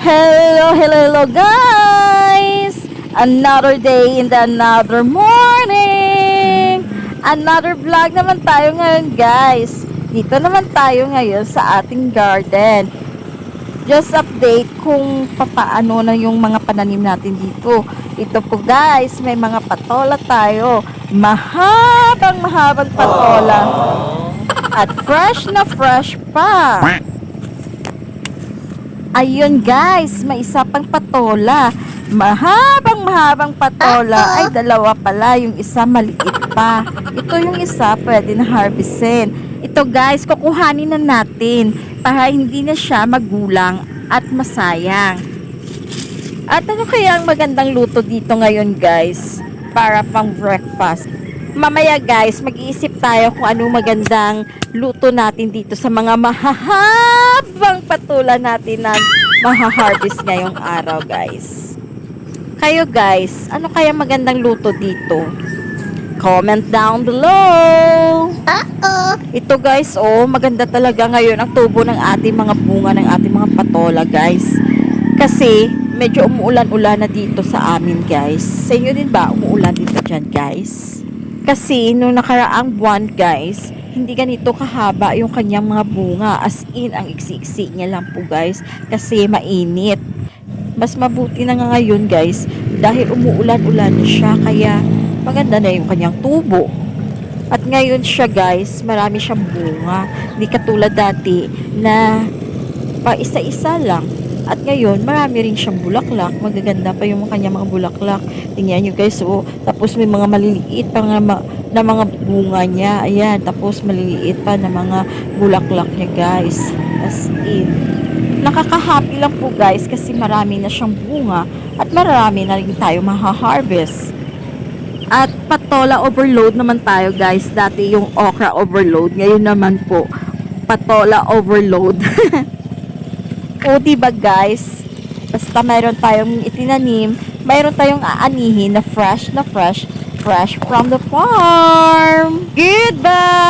Hello guys! Another day in the another morning! Another vlog naman tayo ngayon guys. Dito naman tayo ngayon sa ating garden. Just update kung papaano na yung mga pananim natin dito. Ito po guys, may mga patola tayo. Mahabang patola. At fresh na fresh pa. Ayun guys, may isa pang patola. Mahabang patola. Ay, dalawa pala. Yung isa maliit pa. Ito yung isa, pwede na harvestin. Ito guys, kukuhanin na natin para hindi na siya magulang at masayang. At ano kaya ang magandang luto dito ngayon guys? Para pang breakfast. Mamaya guys, mag-iisip tayo kung anong magandang luto natin dito sa mga mahahabang patola natin na maha-harvest ngayong araw guys. Kayo guys, ano kaya magandang luto dito? Comment down below. Ito guys, oh, maganda talaga ngayon ang tubo ng ating mga bunga ng ating mga patola guys. Kasi medyo umuulan-ulan na dito sa amin guys. Sa inyo din ba umuulan dito dyan guys? Kasi nung nakaraang buwan guys, hindi ganito kahaba yung kanyang mga bunga. As in, ang iksi-iksi niya lang po guys. Kasi mainit. Mas mabuti na nga ngayon guys. Dahil umuulan-ulan na siya. Kaya maganda na yung kanyang tubo. At ngayon siya guys, marami siyang bunga. Hindi katulad dati na pa isa-isa lang. At ngayon, marami rin siyang bulaklak. Magaganda pa yung kanyang mga bulaklak. Tingnan nyo guys, oh. Tapos may mga maliliit pa na mga bunga niya. Ayan, tapos maliliit pa na mga bulaklak niya guys. As in. Nakaka-happy lang po guys kasi marami na siyang bunga. At marami na rin tayo maha-harvest. At patola overload naman tayo guys. Dati yung okra overload. Ngayon naman po, patola overload. O diba guys, basta mayroon tayong itinanim, mayroon tayong aanihin na fresh from the farm. Goodbye!